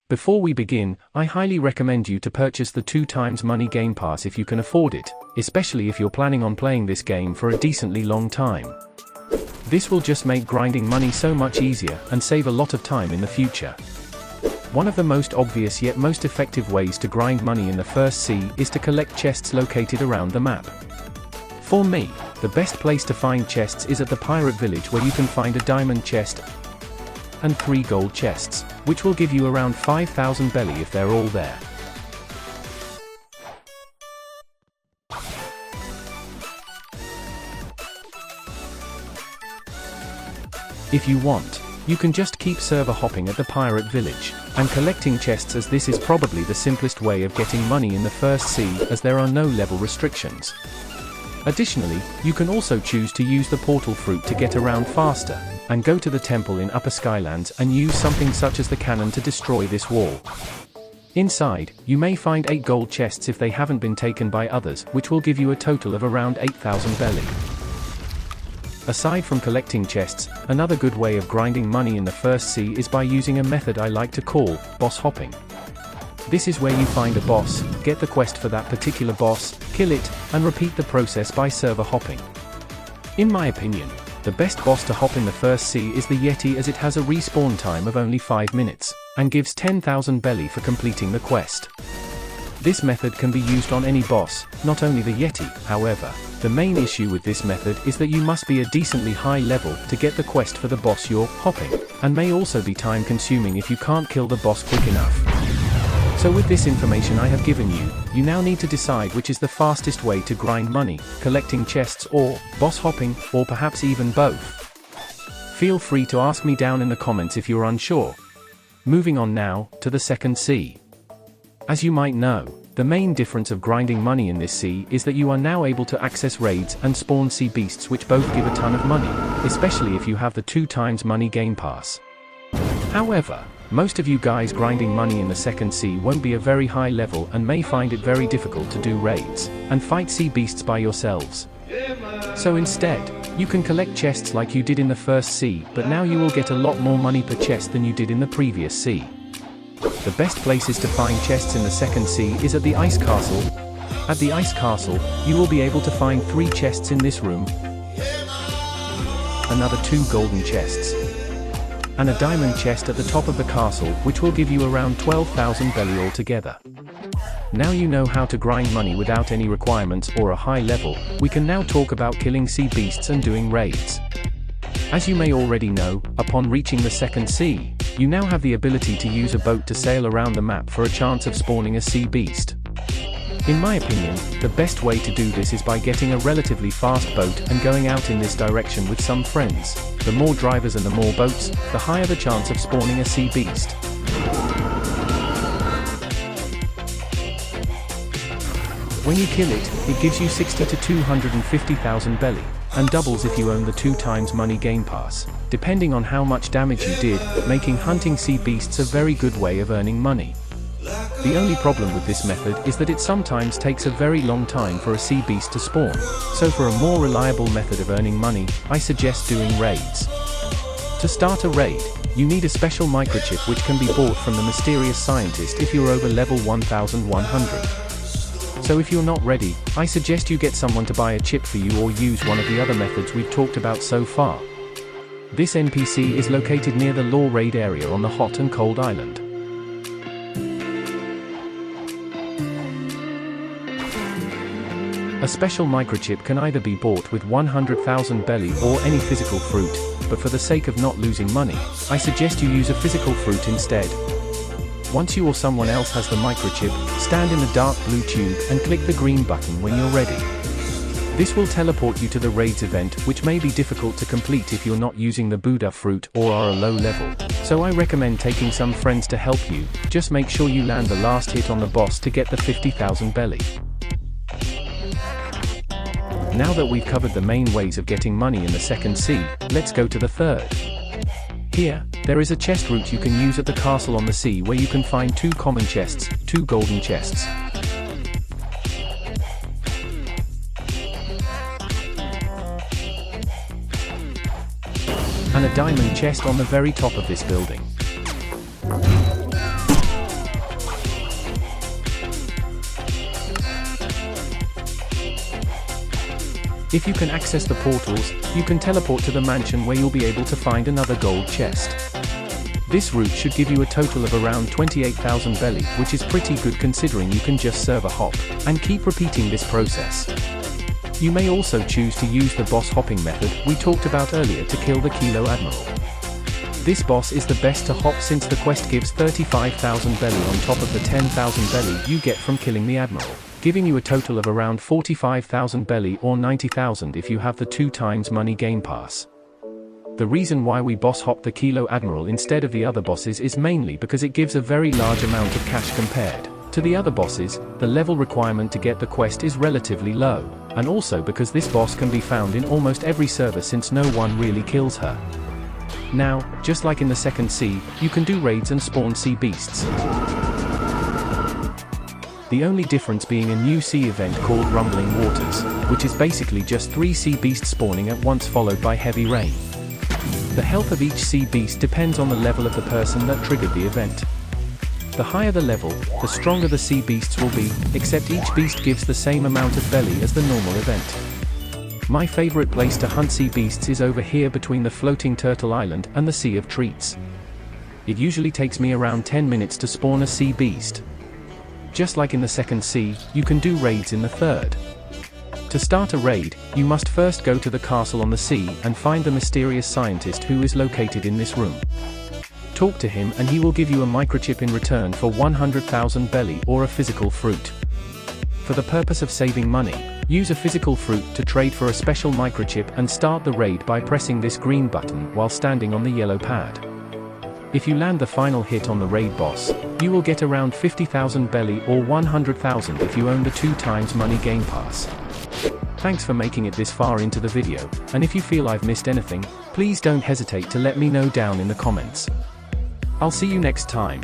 Before we begin, I highly recommend you to purchase the 2x Money Game Pass if you can afford it, especially if you're planning on playing this game for a decently long time. This will just make grinding money so much easier and save a lot of time in the future. One of the most obvious yet most effective ways to grind money in the first sea is to collect chests located around the map. For me, the best place to find chests is at the pirate village, where you can find a diamond chest and 3 gold chests, which will give you around 5,000 belly if they're all there. If you want, you can just keep server hopping at the pirate village and collecting chests, as this is probably the simplest way of getting money in the first sea, as there are no level restrictions. Additionally, you can also choose to use the portal fruit to get around faster, and go to the temple in Upper Skylands and use something such as the cannon to destroy this wall. Inside, you may find 8 gold chests if they haven't been taken by others, which will give you a total of around 8,000 belly. Aside from collecting chests, another good way of grinding money in the first sea is by using a method I like to call boss hopping. This is where you find a boss, get the quest for that particular boss, kill it, and repeat the process by server hopping. In my opinion, the best boss to hop in the first sea is the Yeti, as it has a respawn time of only 5 minutes, and gives 10,000 belly for completing the quest. This method can be used on any boss, not only the Yeti. However, the main issue with this method is that you must be a decently high level to get the quest for the boss you're hopping, and may also be time consuming if you can't kill the boss quick enough. So with this information I have given you, you now need to decide which is the fastest way to grind money, collecting chests or boss hopping, or perhaps even both. Feel free to ask me down in the comments if you're unsure. Moving on now, to the second sea. As you might know, the main difference of grinding money in this sea is that you are now able to access raids and spawn sea beasts, which both give a ton of money, especially if you have the 2x Money Game Pass. However, most of you guys grinding money in the second sea won't be a very high level and may find it very difficult to do raids and fight sea beasts by yourselves. So instead, you can collect chests like you did in the first sea, but now you will get a lot more money per chest than you did in the previous sea. The best places to find chests in the second sea is at the Ice Castle. At the Ice Castle, you will be able to find 3 chests in this room, another 2 golden chests, and a diamond chest at the top of the castle, which will give you around 12,000 belly altogether. Now you know how to grind money without any requirements or a high level, we can now talk about killing sea beasts and doing raids. As you may already know, upon reaching the second sea, you now have the ability to use a boat to sail around the map for a chance of spawning a sea beast. In my opinion, the best way to do this is by getting a relatively fast boat and going out in this direction with some friends. The more drivers and the more boats, the higher the chance of spawning a sea beast. When you kill it, it gives you 60 to 250,000 belly, and doubles if you own the 2x Money Game Pass, depending on how much damage you did, making hunting sea beasts a very good way of earning money. The only problem with this method is that it sometimes takes a very long time for a sea beast to spawn, so for a more reliable method of earning money, I suggest doing raids. To start a raid, you need a special microchip which can be bought from the mysterious scientist if you're over level 1100. So if you're not ready, I suggest you get someone to buy a chip for you or use one of the other methods we've talked about so far. This NPC is located near the Law Raid area on the Hot and Cold Island. A special microchip can either be bought with 100,000 belly or any physical fruit, but for the sake of not losing money, I suggest you use a physical fruit instead. Once you or someone else has the microchip, stand in the dark blue tube and click the green button when you're ready. This will teleport you to the raids event, which may be difficult to complete if you're not using the Buddha fruit or are a low level, so I recommend taking some friends to help you. Just make sure you land the last hit on the boss to get the 50,000 belly. Now that we've covered the main ways of getting money in the second sea, let's go to the third. Here, there is a chest route you can use at the castle on the sea, where you can find 2 common chests, 2 golden chests, and a diamond chest on the very top of this building. If you can access the portals, you can teleport to the mansion where you'll be able to find another gold chest. This route should give you a total of around 28,000 belly, which is pretty good considering you can just server hop, and keep repeating this process. You may also choose to use the boss hopping method we talked about earlier to kill the Kilo Admiral. This boss is the best to hop since the quest gives 35,000 belly on top of the 10,000 belly you get from killing the Admiral, giving you a total of around 45,000 belly or 90,000 if you have the 2 times money game pass. The reason why we boss hop the Kilo Admiral instead of the other bosses is mainly because it gives a very large amount of cash compared to the other bosses. The level requirement to get the quest is relatively low, and also because this boss can be found in almost every server since no one really kills her. Now, just like in the second sea, you can do raids and spawn sea beasts. The only difference being a new sea event called Rumbling Waters, which is basically just 3 sea beasts spawning at once followed by heavy rain. The health of each sea beast depends on the level of the person that triggered the event. The higher the level, the stronger the sea beasts will be, except each beast gives the same amount of belly as the normal event. My favorite place to hunt sea beasts is over here between the floating turtle island and the Sea of Treats. It usually takes me around 10 minutes to spawn a sea beast. Just like in the second sea, you can do raids in the third. To start a raid, you must first go to the castle on the sea and find the mysterious scientist who is located in this room. Talk to him and he will give you a microchip in return for 100,000 belly or a physical fruit. For the purpose of saving money, use a physical fruit to trade for a special microchip and start the raid by pressing this green button while standing on the yellow pad. If you land the final hit on the raid boss, you will get around 50,000 belly or 100,000 if you own the 2 times money game pass. Thanks for making it this far into the video, and if you feel I've missed anything, please don't hesitate to let me know down in the comments. I'll see you next time.